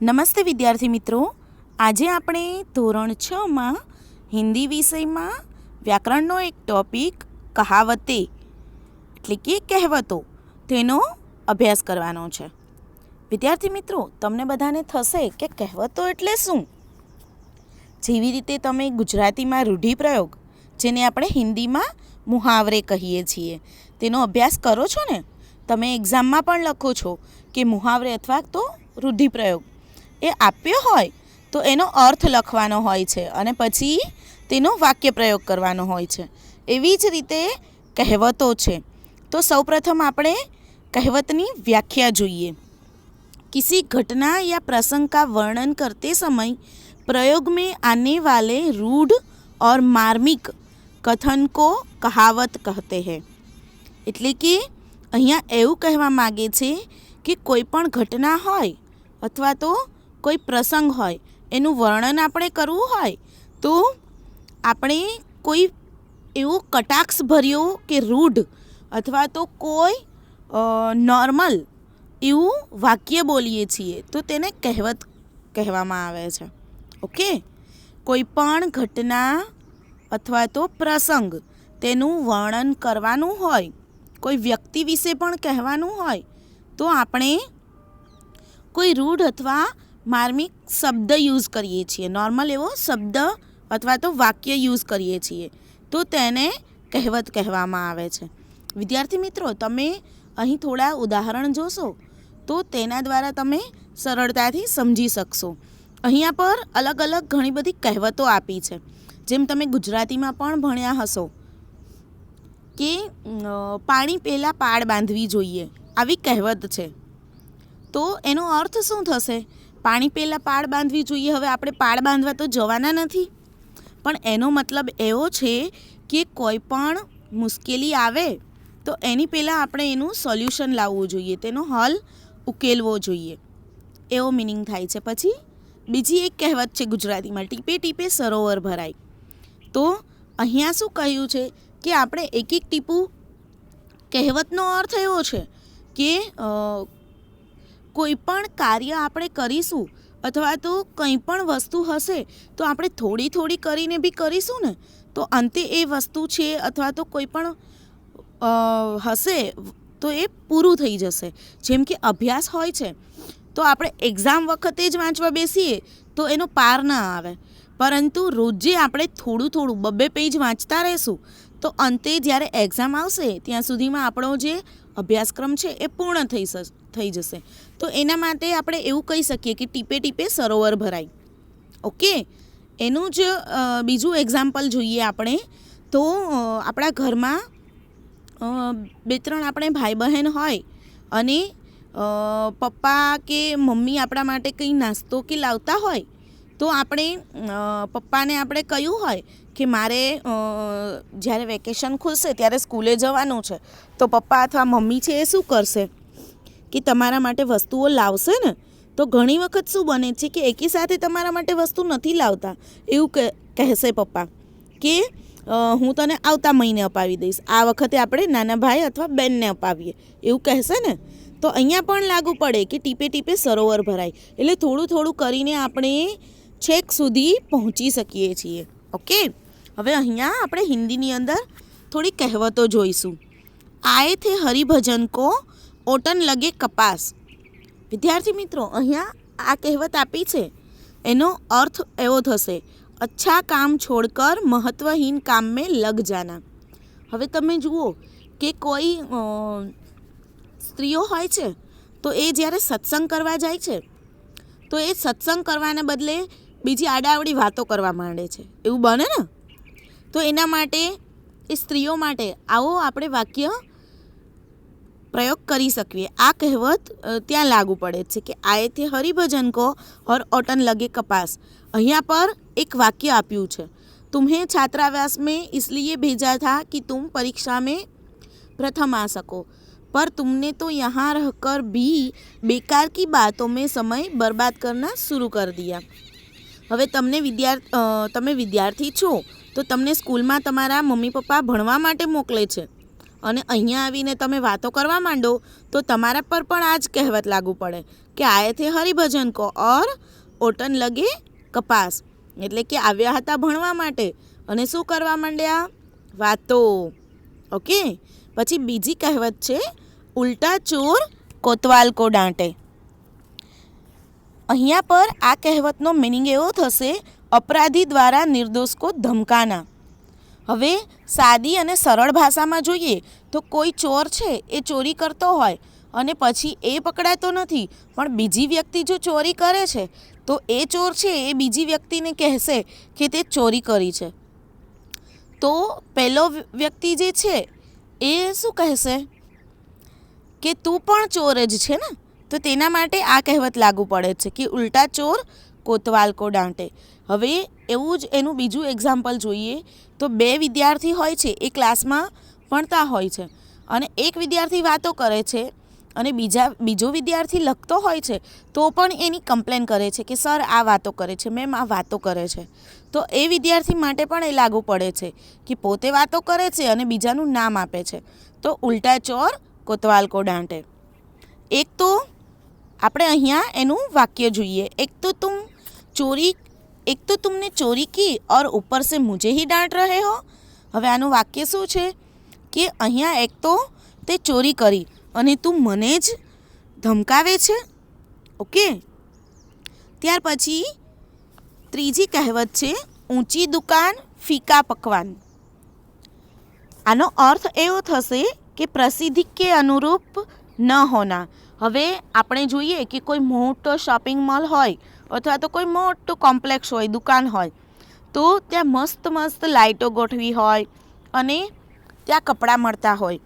નમસ્તે વિદ્યાર્થી મિત્રો, આજે આપણે ધોરણ 6માં હિન્દી વિષયમાં વ્યાકરણનો એક ટૉપિક કહાવતે એટલે કે કહેવતો તેનો અભ્યાસ કરવાનો છે. વિદ્યાર્થી મિત્રો, તમને બધાને થશે કે કહેવતો એટલે શું? જેવી રીતે તમે ગુજરાતીમાં રૂઢિપ્રયોગ, જેને આપણે હિન્દીમાં મુહાવરે કહીએ છીએ, તેનો અભ્યાસ કરો છો ને. તમે એક્ઝામમાં પણ લખો છો કે મુહાવરે અથવા તો રૂઢિપ્રયોગ એ આપ્યો હોય તો એનો અર્થ લખવાનો હોય છે અને પછી તેનો વાક્ય પ્રયોગ કરવાનો હોય છે. એવી જ રીતે કહેવતો છે. તો સૌપ્રથમ આપણે કહેવતની વ્યાખ્યા જોઈએ. किसी घटना या प्रसंग का वर्णन करते समय प्रयोग में आने वाले रूढ़ और मार्मिक कथन को कहावत कहते हैं. એટલે કે અહીંયા એવું કહેવા માગે છે કે કોઈ પણ ઘટના હોય અથવા તો કોઈ પ્રસંગ હોય એનું વર્ણન આપણે કરવું હોય તો આપણે કોઈ એવો કટાક્ષભર્યો કે રૂઢ અથવા તો કોઈ નોર્મલ એવું વાક્ય બોલીએ છીએ તો તેને કહેવત કહેવામાં આવે છે. ઓકે, કોઈ પણ ઘટના અથવા તો પ્રસંગ તેનું વર્ણન કરવાનું હોય, કોઈ વ્યક્તિ વિશે પણ કહેવાનું હોય તો આપણે કોઈ રૂઢ અથવા માર્મિક શબ્દ યુઝ કરીએ છીએ, નોર્મલ એવો શબ્દ અથવા તો વાક્ય યુઝ કરીએ છીએ તો તેને કહેવત કહેવામાં આવે છે. વિદ્યાર્થી મિત્રો, તમે અહીં થોડા ઉદાહરણ જોશો તો તેના દ્વારા તમે સરળતાથી સમજી શકશો. અહીંયા પર અલગ અલગ ઘણી બધી કહેવતો આપી છે. જેમ તમે ગુજરાતીમાં પણ ભણ્યા હશો કે પાણી પહેલાં પાળ બાંધવી જોઈએ, આવી કહેવત છે. તો એનો અર્થ શું થશે? પાણી પહેલાં પાળ બાંધવી જોઈએ. હવે આપણે પાળ બાંધવા તો જવાના નથી, પણ એનો મતલબ એવો છે કે કોઈ પણ મુશ્કેલી આવે તો એની પહેલાં આપણે એનું સોલ્યુશન લાવવું જોઈએ, તેનો હલ ઉકેલવો જોઈએ, એવો મિનિંગ થાય છે. પછી બીજી એક કહેવત છે ગુજરાતીમાં, ટીપે ટીપે સરોવર ભરાય. તો અહીંયા શું કહ્યું છે કે આપણે એક એક ટીપું, કહેવતનો અર્થ એવો છે કે કોઈ પણ કાર્ય આપણે કરીશું અથવા તો કંઈ પણ વસ્તુ હશે તો આપણે થોડી થોડી કરીને બી કરીશું ને તો અંતે એ વસ્તુ છે અથવા તો કોઈ પણ હશે તો એ પૂરું થઈ જશે. જેમ કે અભ્યાસ હોય છે તો આપણે એક્ઝામ વખતે જ વાંચવા બેસીએ તો એનો પાર ના આવે, પરંતુ રોજે આપણે થોડું થોડું 2-2 પેજ વાંચતા રહીશું તો અંતે જ્યારે એક્ઝામ આવશે ત્યાં સુધીમાં આપણો જે અભ્યાસક્રમ છે એ પૂર્ણ થઈ જશે. તો એના માટે આપણે એવું કહી શકીએ કે ટીપે ટીપે સરોવર ભરાય. ઓકે, એનું જ બીજું એક્ઝામ્પલ જોઈએ આપણે તો આપણા ઘરમાં 2-3 આપણે ભાઈ બહેન હોય અને પપ્પા કે મમ્મી આપણા માટે કંઈ નાસ્તો કે લાવતા હોય તો આપણે પપ્પાને આપણે કહ્યું હોય કે મારે જ્યારે વેકેશન ખુલશે ત્યારે સ્કૂલે જવાનું છે, તો પપ્પા અથવા મમ્મી છે એ શું કરશે કે તમારા માટે વસ્તુઓ લાવશે ને. તો ઘણી વખત શું બને છે કે એકી સાથે તમારા માટે વસ્તુ નથી લાવતા, એવું કહેશે પપ્પા કે હું તને આવતા મહિને અપાવી દઈશ, આ વખતે આપણે નાના ભાઈ અથવા બહેનને અપાવીએ, એવું કહેશે ને. તો અહીંયા પણ લાગુ પડે કે ટીપે ટીપે સરોવર ભરાય, એટલે થોડું થોડું કરીને આપણે છેક સુધી પહોંચી શકીએ છીએ. ઓકે, હવે અહીંયા આપણે હિન્દીની અંદર થોડી કહેવતો જોઈશું. આએ થે હરિભજન કો ઓટન લગે કપાસ. વિદ્યાર્થી મિત્રો, અહીંયા આ કહેવત આપી છે, એનો અર્થ એવો થશે, અચ્છા કામ છોડકર મહત્વહીન કામ મેં લગ જાના. હવે તમે જુઓ કે કોઈ સ્ત્રીઓ હોય છે તો એ જ્યારે સત્સંગ કરવા જાય છે તો એ સત્સંગ કરવાને બદલે બીજી આડાવડી વાતો કરવા માંડે છે, એવું બને ને. તો એના માટે એ સ્ત્રીઓ માટે આવો આપણે વાક્ય પ્રયોગ કરી શકીએ. આ કહેવત ત્યાં લાગુ પડે છે કે આએ થે હરિભજન કો ઓર ઓટન લગે કપાસ. અહીંયા પર એક વાક્ય આપ્યું છે, तुम्हें छात्रावास में इसलिए भेजा था कि तुम परीक्षा में प्रथम आ सको, पर तुमने तो यहाँ रहकर भी बेकार की बातों में समय बर्बाद करना शुरू कर दिया. હવે તમે વિદ્યાર્થી છો તો તમને સ્કૂલમાં તમારા મમ્મી પપ્પા ભણવા માટે મોકલે છે અને અહીંયા આવીને તમે વાતો કરવા માંડો તો તમારા પર પણ આ જ કહેવત લાગુ પડે કે આયે થે હરિભજન કો ઓર ઓટન લગે કપાસ, એટલે કે આવ્યા હતા ભણવા માટે અને શું કરવા માંડ્યા? વાતો. ઓકે. પછી બીજી કહેવત છે ઉલ્ટા ચોર કોતવાલ કો ડાંટે. અહીંયા પર આ કહેવતનો મિનિંગ એવો થશે અપરાધી દ્વારા નિર્દોષ કો ધમકાના. હવે સાદી અને સરળ ભાષામાં જોઈએ તો કોઈ ચોર છે એ ચોરી કરતો હોય અને પછી એ પકડાતો નથી, પણ બીજી વ્યક્તિ જો ચોરી કરે છે તો એ ચોર છે એ બીજી વ્યક્તિને કહેશે કે તે ચોરી કરી છે. તો પહેલો વ્યક્તિ જે છે એ શું કહેશે કે તું પણ ચોર જ છે ને, તો તેના માટે આ કહેવત લાગુ પડે છે કે ઉલ્ટા ચોર કોતવાલ કો ડાંટે. હવે એવું જ એનું બીજું એક્ઝામ્પલ જોઈએ તો બે વિદ્યાર્થી હોય છે, એ ક્લાસમાં ભણતા હોય છે અને એક વિદ્યાર્થી વાતો કરે છે અને બીજો વિદ્યાર્થી લખતો હોય છે તો પણ એની કમ્પ્લેન કરે છે કે સર આ વાતો કરે છે, મેમ આ વાતો કરે છે. તો એ વિદ્યાર્થી માટે પણ એ લાગુ પડે છે કે પોતે વાતો કરે છે અને બીજાનું નામ આપે છે. તો ઉલ્ટા ચોર કોતવાલ કો ડાંટે. એક તો આપણે અહીંયા એનું વાક્ય જોઈએ, એક તો तुमने ચોરી કી और ऊपर से मुझे ही डांट रहे हो. હવે આનું વાક્ય શું છે કે અહીંયા એક તો તે ચોરી કરી અને તું મને જ ધમકાવે છે. ઓકે. ત્યાર પછી ત્રીજી કહેવત છે ઊંચી દુકાન ફીકા પકવાન. આનો અર્થ એવો થશે કે પ્રસિદ્ધિ કે અનુરૂપ ન હોના. હવે આપણે જોઈએ કે કોઈ મોટો શોપિંગ મોલ હોય અથવા તો કોઈ મોટું કોમ્પ્લેક્સ હોય, દુકાન હોય, તો ત્યાં મસ્ત મસ્ત લાઇટો ગોઠવી હોય અને ત્યાં કપડાં મળતા હોય.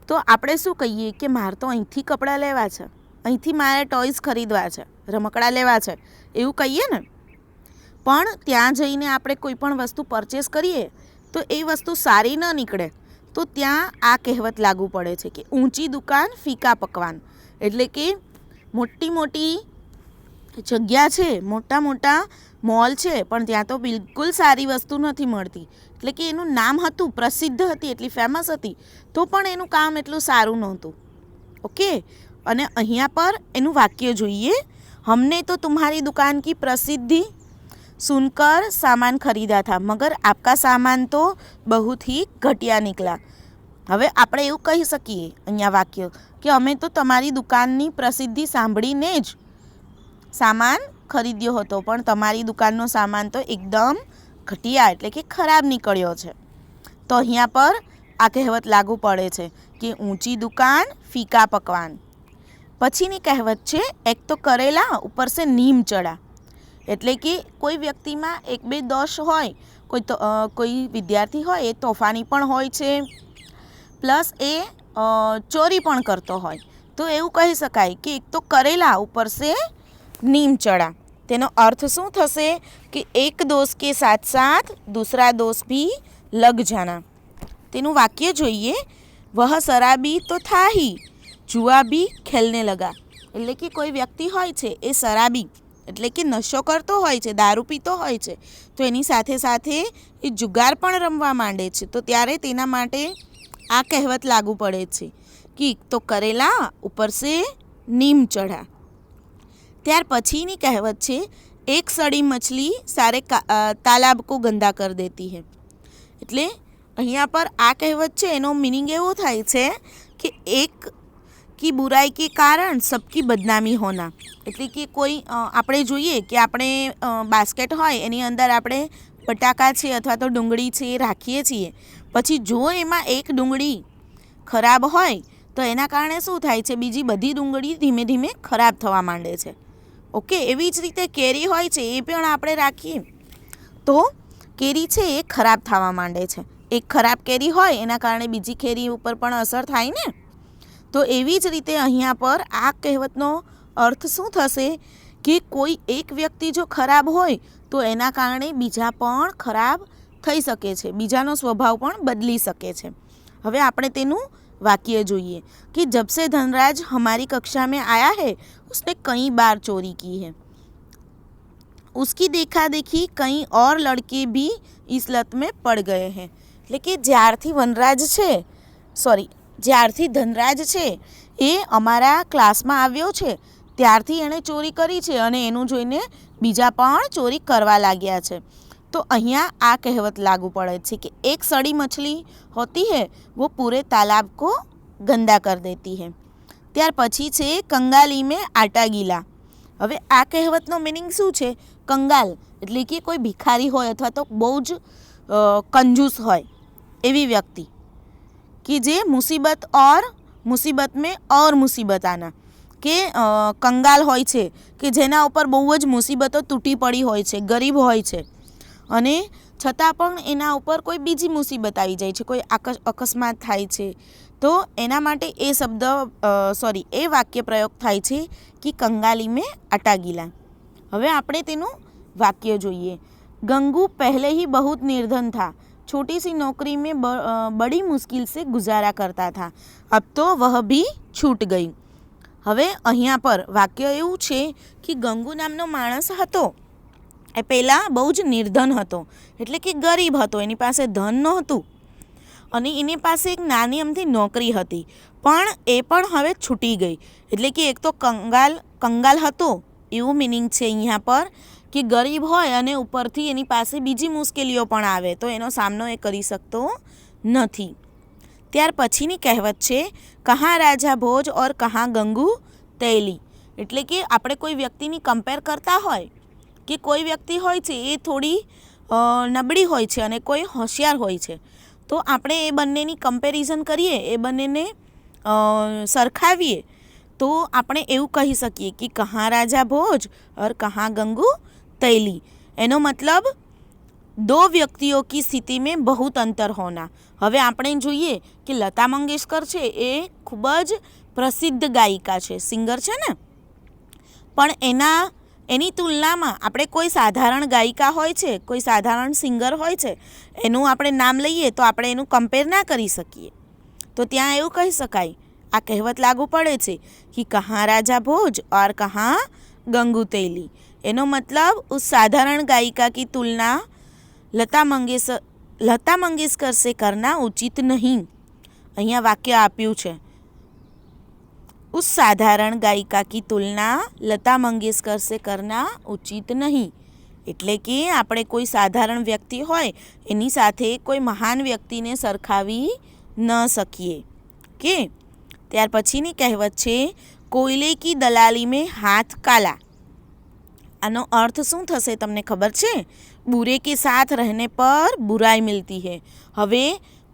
તો આપણે શું કહીએ કે મારે તો અહીંથી કપડાં લેવા છે, અહીંથી મારે ટોયસ ખરીદવા છે, રમકડાં લેવા છે, એવું કહીએ ને. પણ ત્યાં જઈને આપણે કોઈ પણ વસ્તુ પરચેસ કરીએ તો એ વસ્તુ સારી ન નીકળે તો ત્યાં આ કહેવત લાગુ પડે છે કે ઊંચી દુકાન ફીકા પકવાન. એટલે કે મોટી જગ્યા છે, મોટા મોલ છે, પણ ત્યાં તો બિલકુલ સારી વસ્તુ નથી મળતી. એટલે કે એનું નામ હતું, પ્રસિદ્ધ હતી, એટલી ફેમસ હતી, તો પણ એનું કામ એટલું સારું નહોતું. ઓકે. અને અહીંયા પર એનું વાક્ય જોઈએ हमने तो तुम्हारी दुकान की प्रसिद्धि सुनकर सामान खरीदा था मगर आपका सामान तो बहुत ही घटिया निकला. હવે આપણે એવું કહી શકીએ અહીંયા વાક્ય કે અમે તો તમારી દુકાનની પ્રસિદ્ધિ સાંભળીને જ સામાન ખરીદ્યો હતો, પણ તમારી દુકાનનો સામાન તો એકદમ ઘટિયા એટલે કે ખરાબ નીકળ્યો છે. તો અહીંયા પર આ કહેવત લાગુ પડે છે કે ઊંચી દુકાન ફીકા પકવાન. પછીની કહેવત છે એક તો કરેલા ઉપર સે નીમ ચડા. એટલે કે કોઈ વ્યક્તિમાં એક બે દોષ હોય, કોઈ વિદ્યાર્થી હોય એ તોફાની પણ હોય છે, પ્લસ એ ચોરી પણ કરતો હોય, તો એવું કહી શકાય કે એક તો કરેલા ઉપર સે નીમ ચડા. તેનો અર્થ શું થશે કે એક દોષ કે સાથ સાથ દૂસરા દોષ ભી લગ જાના. તેનું વાક્ય જોઈએ વહ શરાબી તો થા હી જુઆ ભી ખેલને લગા. એટલે કે કોઈ વ્યક્તિ હોય છે એ શરાબી એટલે કે નશો કરતો હોય છે, દારૂ પીતો હોય છે, તો એની સાથે સાથે એ જુગાર પણ રમવા માંડે છે. તો ત્યારે તેના માટે આ કહેવત લાગુ પડે છે કે તો કરેલા ઉપર સે નીમ ચઢા. ત્યાર પછીની કહેવત છે એક સડી મછલી સારે તાલાબ કો ગંદા કર દેતી હૈ. એટલે અહીંયા પર આ કહેવત છે એનો મિનિંગ એવો થાય છે કે એક કી બુરાઈ કે કારણ સબકી બદનામી હોના. એટલે કે કોઈ આપણે જોઈએ કે આપણે બાસ્કેટ હોય એની અંદર આપણે બટાકા છે અથવા તો ડુંગળી છે એ રાખીએ છીએ, પછી જો એમાં એક ડુંગળી ખરાબ હોય તો એના કારણે શું થાય છે, બીજી બધી ડુંગળી ધીમે ધીમે ખરાબ થવા માંડે છે. ઓકે. એવી જ રીતે કેરી હોય છે એ પણ આપણે રાખીએ તો કેરી છે એ ખરાબ થવા માંડે છે. એક ખરાબ કેરી હોય એના કારણે બીજી કેરી ઉપર પણ અસર થાય ને. તો એવી જ રીતે અહીંયા પર આ કહેવતનો અર્થ શું થશે કે કોઈ એક વ્યક્તિ જો ખરાબ હોય તો એના કારણે બીજા પણ ખરાબ થઈ શકે છે, બીજાનો સ્વભાવ પણ બદલી શકે છે. હવે આપણે તેનું वाक्य જોઈએ कि जब से धनराज हमारी कक्षा में आया है उसने कई बार चोरी की है. उसकी देखा देखी कई और लड़के भी इस लत में पड़ गए हैं. એટલે કે જ્યારથી ધનરાજ છે એ અમારા ક્લાસમાં આવ્યો છે ત્યારથી એણે ચોરી કરી છે અને એનું જોઈને બીજા પણ ચોરી કરવા લાગ્યા છે. તો અહીંયા આ કહેવત લાગુ પડે છે કે એક સड़ी मछली होती है वो पूरे तालाब को गंदा कर देती है. ત્યાર પછી છે કંગાલી મેં આટા ગીલા. હવે આ કહેવતનો મિનિંગ શું છે? કંગાલ એટલે કે કોઈ ભિખારી હોય અથવા તો બહુ જ કંજૂસ હોય એવી વ્યક્તિ कि जे मुसीबत में और मुसीबत आना કે કંગાલ હોય છે કે જેના ઉપર બહુ જ મુસીબતો તૂટી પડી હોય છે, ગરીબ હોય છે અને છતાં પણ એના ઉપર કોઈ બીજી મુસીબત આવી જાય છે, કોઈ અકસ્માત થાય છે, તો એના માટે એ વાક્ય પ્રયોગ થાય છે કે કંગાલી મેં આટા ગીલા. હવે આપણે તેનું વાક્ય જોઈએ. गंगू पहले ही बहुत निर्धन था, छोटी सी नौकरी में बड़ी मुश्किल से गुजारा करता था, अब तो वह भी छूट गई. હવે અહીંયા પર વાક્ય એવું છે કે ગંગુ નામનો માણસ હતો એ પહેલાં બહુ જ નિર્ધન હતો, એટલે કે ગરીબ હતો, એની પાસે ધન નહોતું અને એની પાસે એક નાની અમથી નોકરી હતી, પણ એ પણ હવે છૂટી ગઈ. એટલે કે એક તો કંગાલ હતો એવું મિનિંગ છે અહીંયા પર કે ગરીબ હોય અને ઉપરથી એની પાસે બીજી મુશ્કેલીઓ પણ આવે તો એનો સામનો એ કરી શકતો નથી. ત્યાર પછીની કહેવત છે કહાં રાજા ભોજ ઓર કહાં ગંગુ તૈલી. એટલે કે આપણે કોઈ વ્યક્તિની કમ્પેર કરતા હોય કે કોઈ વ્યક્તિ હોય છે એ થોડી નબળી હોય છે અને કોઈ હોશિયાર હોય છે, તો આપણે એ બંનેની કમ્પેરિઝન કરીએ, એ બંનેને સરખાવીએ તો આપણે એવું કહી શકીએ કે કહાં રાજા ભોજ ઓર કહાં ગંગુ तैली. એનો મતલબ દો વ્યક્તિઓ કી સ્થિતિ મેં બહુત અંતર હોના. હવે આપણે જોઈએ કે લતા મંગેશકર છે એ ખૂબ જ પ્રસિદ્ધ ગાયિકા છે, સિંગર છે ને, પણ એની તુલનામાં આપણે કોઈ સાધારણ ગાયિકા હોય છે, કોઈ સાધારણ સિંગર હોય છે, એનું આપણે નામ લઈએ તો આપણે એનું કમ્પેર ના કરી શકીએ. તો ત્યાં એવું કહી શકાય, આ કહેવત લાગુ પડે છે કે કહાં રાજા ભોજ ઓર કહાં ગંગુ તૈલી. એનો मतलब उस साधारण गायिका की तुलना लता मंगेशकर से करना उचित नहीं. અહીંયા વાક્ય આપ્યું છે उस साधारण गायिका की तुलना लता मंगेशकर से करना उचित नहीं. એટલે કે આપણે કોઈ સાધારણ વ્યક્તિ હોય એની સાથે કોઈ મહાન વ્યક્તિને સરખાવી ન શકીએ કે. ત્યાર પછીની કહેવત છે કોયલે કી દલાલી મેં હાથ કાલા. આનો અર્થ શું થશે તમને ખબર છે? બુરે કે સાથ રહેને પર બુરાઈ મિલતી હૈ. હવે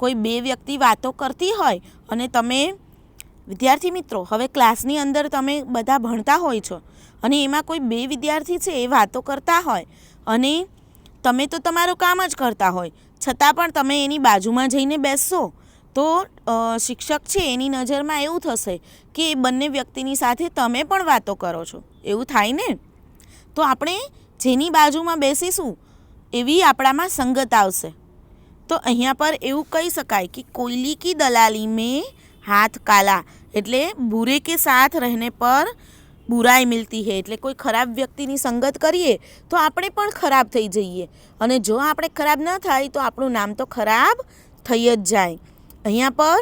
કોઈ બે વ્યક્તિ વાતો કરતી હોય અને તમે વિદ્યાર્થી મિત્રો, હવે ક્લાસની અંદર તમે બધા ભણતા હોય છો અને એમાં કોઈ બે વિદ્યાર્થી છે એ વાતો કરતા હોય અને તમે તો તમારું કામ જ કરતા હોય, છતાં પણ તમે એની બાજુમાં જઈને બેસશો તો શિક્ષક છે એની નજરમાં એવું થશે કે એ બંને વ્યક્તિની સાથે તમે પણ વાતો કરો છો, એવું થાય ને. તો આપણે જેની બાજુમાં બેસીશું એવી આપણામાં સંગત આવશે. તો અહીંયા પર એવું કહી શકાય કે કોયલી કી દલાલી મેં હાથ કાલા, એટલે બુરે કે સાથ રહેને પર બુરાઈ મિલતી હૈ. એટલે કોઈ ખરાબ વ્યક્તિની સંગત કરીએ તો આપણે પણ ખરાબ થઈ જઈએ અને જો આપણે ખરાબ ન થાય તો આપણું નામ તો ખરાબ થઈ જ જાય. અહીંયા પર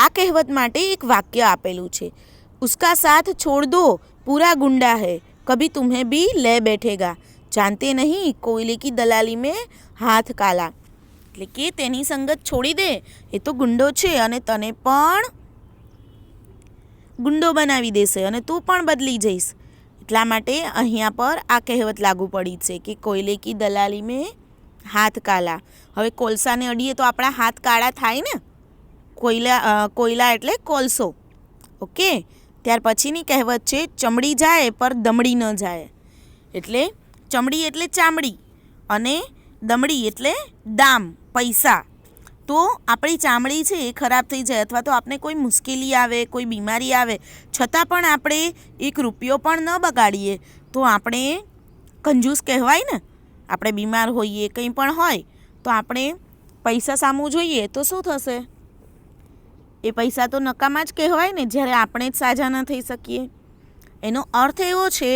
આ કહેવત માટે એક વાક્ય આપેલું છે ઉસકા સાથ છોડ દો પૂરા ગુંડા હૈ, कभी तुम्हें भी ले बैठेगा, जानते नहीं कोयले की दलाली में हाथ काला. એટલે કે તેની સંગત છોડી દે, એ તો ગુંડો છે અને તને પણ ગુંડો બનાવી દેશે અને તું પણ બદલી જઈશ. એટલા માટે અહીંયા પર આ કહેવત લાગુ પડી છે કે કોયલે કી દલાલી મેં હાથ કાલા. હવે કોલસાને અડીએ તો આપણા હાથ કાળા થાય ને. કોયલા એટલે કોલસો. ઓકે. ત્યાર પછીની કહેવત છે ચમડી જાય પર દમડી ન જાય. એટલે ચમડી એટલે ચામડી અને દમડી એટલે દામ, પૈસા. તો આપણી ચામડી છે એ ખરાબ થઈ જાય અથવા તો આપણે કોઈ મુશ્કેલી આવે, કોઈ બીમારી આવે, છતાં પણ આપણે એક રૂપિયો પણ ન બગાડીએ તો આપણે કંજૂસ કહેવાય ને. આપણે બીમાર હોઈએ, કંઈ પણ હોય તો આપણે પૈસા સામું જોઈએ તો શું થશે? એ પૈસા તો નકામા જ કહેવાય ને જ્યારે આપણે જ સાજા ન થઈ શકીએ. એનો અર્થ એવો છે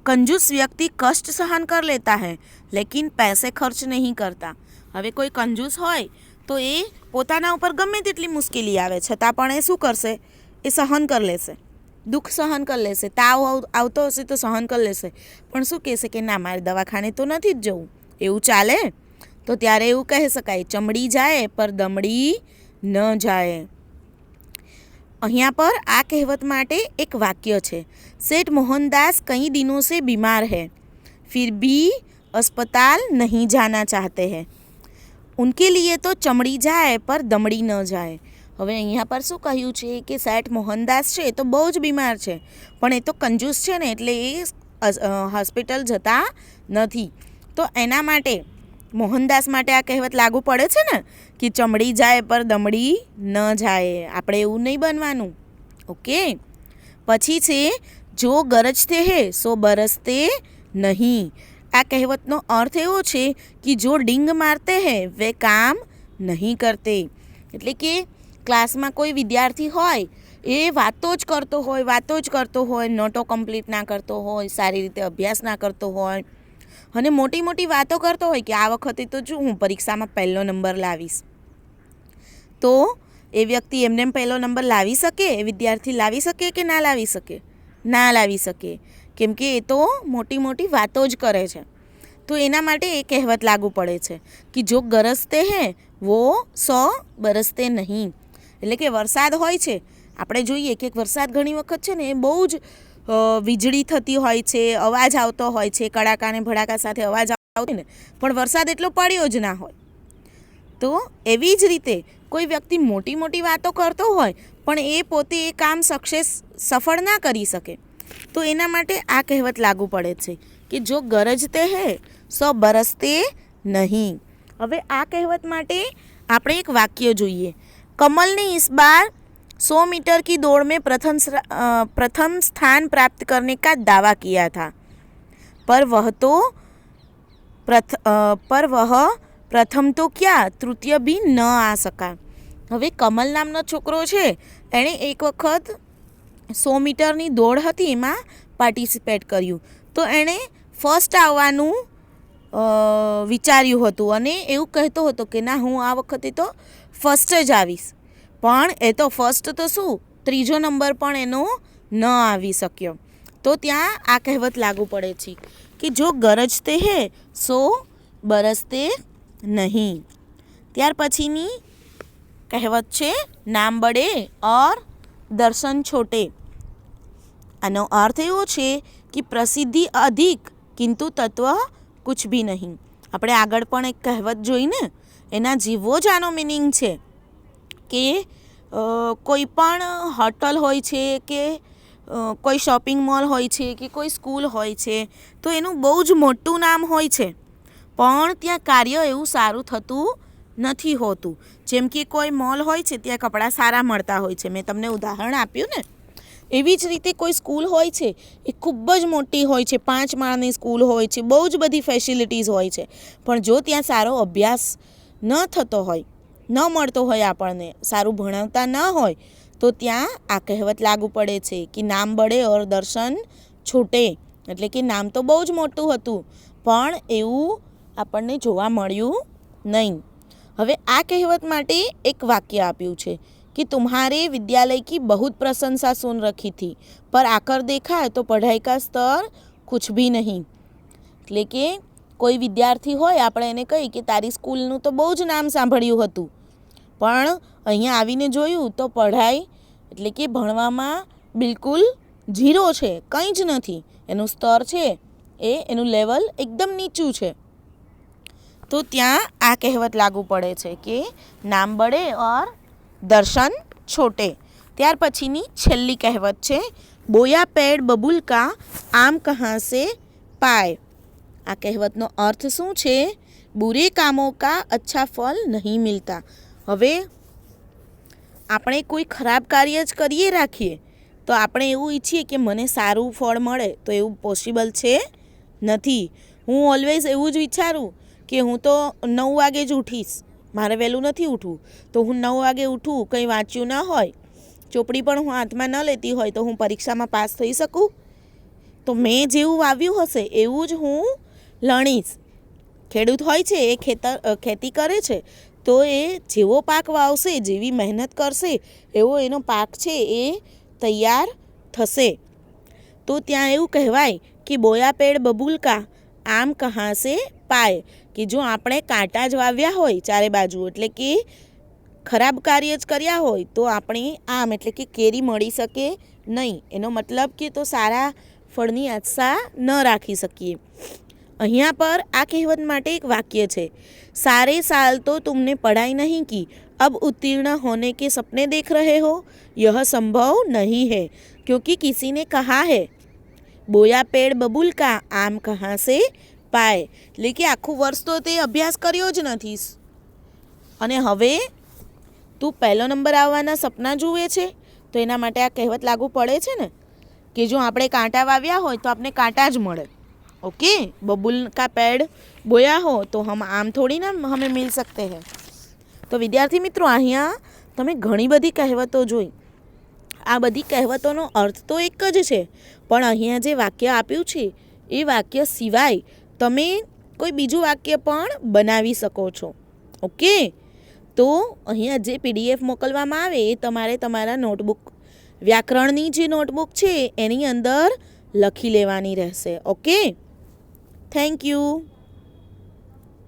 કંજૂસ વ્યક્તિ કષ્ટ સહન કર લેતા હૈ લેકિન પૈસે ખર્ચ નહીં કરતા. હવે કોઈ કંજૂસ હોય તો એ પોતાના ઉપર ગમે તેટલી મુશ્કેલી આવે છતાં પણ એ શું કરશે? એ સહન કરી લેશે. દુઃખ સહન કરી લેશે, તાવ આવતો હશે તો સહન કરી લેશે, પણ શું કહેશે કે ના, મારે દવાખાને તો નથી જ જવું, એવું ચાલે? તો ત્યારે એવું કહી શકાય, ચમડી જાય પર દમડી ન જાય. અહીંયા પર આ કહેવત માટે એક વાક્ય છે, सेठ मोहनदास कई दिनों से बीमार है, फिर भी अस्पताल नहीं जाना चाहते हैं, उनके लिए तो चमड़ी जाए पर दमड़ी न जाए. હવે અહીંયા પર શું કહ્યું છે કે શેઠ મોહનદાસ છે તો બહુ જ બીમાર છે, પણ એ તો કંજૂસ છે ને, એટલે એ હોસ્પિટલ જતા નથી. તો એના માટે મોહનદાસ માટે આ કહેવત લાગુ પડે છે ને કે ચમડી જાય પર દમડી ન જાય. આપણે એવું નહીં બનવાનું. ઓકે. પછી છે જો ગરજતે હે સો બરસતે નહીં. આ કહેવતનો અર્થ એવો છે કે જો ડીંગ મારતે હે વે કામ નહીં કરતે. એટલે કે ક્લાસમાં કોઈ વિદ્યાર્થી હોય, એ વાતો જ કરતો હોય, નોટો કમ્પ્લીટ ના કરતો હોય, સારી રીતે અભ્યાસ ના કરતો હોય અને મોટી મોટી વાતો કરતો હોય કે આ વખતે તો જો હું પરીક્ષામાં પહેલો નંબર લાવીશ, તો એ વ્યક્તિ એમને પહેલો નંબર લાવી શકે? એ વિદ્યાર્થી લાવી શકે કે ના લાવી શકે? ના લાવી શકે, કેમ કે એ તો મોટી મોટી વાતો જ કરે છે. તો એના માટે એ કહેવત લાગુ પડે છે કે જો ગરજતે હે વો સો બરસતે નહીં. એટલે કે વરસાદ હોય છે, આપણે જોઈએ કે વરસાદ ઘણી વખત છે ને એ બહુ જ વીજળી થતી હોય છે, અવાજ આવતો હોય છે, કડાકા ને ભડાકા સાથે અવાજ આવતો ને, પણ વરસાદ એટલો પડ્યો જ ના હોય. તો એવી જ રીતે કોઈ વ્યક્તિ મોટી મોટી વાતો કરતો હોય પણ એ પોતે એ કામ સફળ ના કરી શકે, તો એના માટે આ કહેવત લાગુ પડે છે કે જો ગરજતે હે સો બરસતે નહીં. હવે આ કહેવત માટે આપણે એક વાક્ય જોઈએ. कमल ने इस बार 100 मीटर की दौड़ में प्रथम स्थान प्राप्त करने का दावा किया था, पर वह प्रथम तो क्या तृतीय भी न आ सका. હવે કમલ નામનો છોકરો છે, એણે એક વખત 100 મીટરની દોડ હતી એમાં પાર્ટિસિપેટ કર્યું, તો એણે ફર્સ્ટ આવવાનું વિચાર્યું હતું અને એવું કહેતો હતો કે ના, હું આ વખતે તો ફર્સ્ટ જ આવીશ. પણ એ તો ફર્સ્ટ તો શું, ત્રીજો નંબર પણ એનો ન આવી શક્યો. તો ત્યાં આ કહેવત લાગુ પડે છે કે જો ગરજતે હે સો બરસતે નહીં. ત્યાર પછીની કહેવત છે નામ બડે ઓર દર્શન છોટે. આનો અર્થ એવો છે કે પ્રસિદ્ધિ અધિક કિંતુ તત્વ કુછ ભી નહીં. આપણે આગળ પણ એક કહેવત જોઈને એના જેવો જ આનો મિનિંગ છે કે કોઈ પણ હોટલ હોય છે કે કોઈ શોપિંગ મોલ હોય છે કે કોઈ સ્કૂલ હોય છે, તો એનું બહુ જ મોટું નામ હોય છે, પણ ત્યાં કાર્ય એવું સારું થતું નથી હોતું. જેમ કે કોઈ મોલ હોય છે, ત્યાં કપડાં સારા મળતા હોય છે, મેં તમને ઉદાહરણ આપ્યું ને. એવી જ રીતે કોઈ સ્કૂલ હોય છે, એ ખૂબ જ મોટી હોય છે, 5 માળની સ્કૂલ હોય છે, બહુ જ બધી ફેસિલિટીઝ હોય છે, પણ જો ત્યાં સારો અભ્યાસ ન થતો હોય, ન મળતો હોય, આપણને સારું ભણાવતા ન હોય, તો ત્યાં આ કહેવત લાગુ પડે છે કે નામ બળે ઓર દર્શન છૂટે. એટલે કે નામ તો બહુ જ મોટું હતું, પણ એવું આપણને જોવા મળ્યું નહીં. હવે આ કહેવત માટે એક વાક્ય આપ્યું છે कि तुम्हारे विद्यालय की बहुत प्रशंसा सुन रखी थी, पर आकर देखा तो पढ़ाई का स्तर कुछ भी नहीं. એટલે કે કોઈ વિદ્યાર્થી હોય, આપણે એને કહીએ કે તારી સ્કૂલનું તો બહુ જ નામ સાંભળ્યું હતું, પણ અહીંયા આવીને જોયું તો પઢાઈ એટલે કે ભણવામાં બિલકુલ ઝીરો છે, કંઈ જ નથી. એનું સ્તર છે એનું લેવલ એકદમ નીચું છે. તો ત્યાં આ કહેવત લાગુ પડે છે કે નામ બળે ઓર દર્શન છોટે. ત્યાર પછીની છેલ્લી કહેવત છે બોયા પેડ બબુલ કા આમ કહાં સે પાય. આ કહેવતનો અર્થ શું છે? બુરે કામો કા અચ્છા ફલ નહીં મિલતા. હવે આપણે કોઈ ખરાબ કાર્ય જ કરીએ રાખીએ તો આપણે એવું ઈચ્છીએ કે મને સારું ફળ મળે, તો એવું પોસિબલ છે નથી. હું ઓલવેઝ એવું જ વિચારું કે હું તો 9 વાગે જ ઉઠીશ, મારે વહેલું નથી ઉઠવું, તો હું 9 વાગે ઉઠું, કંઈ વાંચ્યું ન હોય, ચોપડી પણ હું હાથમાં ન લેતી હોય, તો હું પરીક્ષામાં પાસ થઈ શકું? તો મેં જેવું વાવ્યું હશે એવું જ હું લણીશ. ખેડૂત હોય છે, એ ખેતી કરે છે, તો એ જેવો પાક વાવશે, જેવી મહેનત કરશે, એવો એનો પાક છે એ તૈયાર થશે તો ત્યાં એવું કહેવાય કે બોયા પેડ બબૂલ કા આમ કહાં સે પાય, કે જો આપણે કાંટા જ વાવ્યા હોય ચારે બાજુ એટલે કે ખરાબ કાર્ય જ કર્યા હોય તો આપણે આમ એટલે કે કેરી મળી શકે નહીં. એનો મતલબ કે તો સારા ફળની આશા ન રાખી શકીએ. અહીંયા પર આ કહેવત માટે એક વાક્ય છે, સારે સાલ તો तुमने पढ़ाई नहीं की, अब उत्तीर्ण होने के सपने देख रहे हो, यह संभव नहीं है क्योंकि किसी ने कहा है बोया पेड़ बबूल का आम कहाँ से पाए. એટલે કે આખું વર્ષ તો તે અભ્યાસ કર્યો જ નથી અને હવે તું પહેલો નંબર આવવાના સપના જુએ છે, તો એના માટે આ કહેવત લાગુ પડે છે ને કે જો આપણે કાંટા વાવ્યા હોય તો આપણે કાંટા જ મળે. ओके, बबूल का पेड़ बोया हो तो हम आम थोड़ी ना हमें मिल सकते हैं. તો વિદ્યાર્થી મિત્રો અહીંયા તમે ઘણી બધી કહેવતો જોઈ. આ બધી કહેવતોનો અર્થ તો એક જ છે, પણ અહીંયા જે વાક્ય આપ્યું છે એ વાક્ય સિવાય તમે કોઈ બીજું વાક્ય પણ બનાવી શકો છો. ઓકે, તો અહીંયા જે PDF મોકલવામાં આવે એ તમારે તમારા નોટબુક વ્યાકરણની જે નોટબુક છે એની અંદર લખી લેવાની રહેશે. Okay, thank you.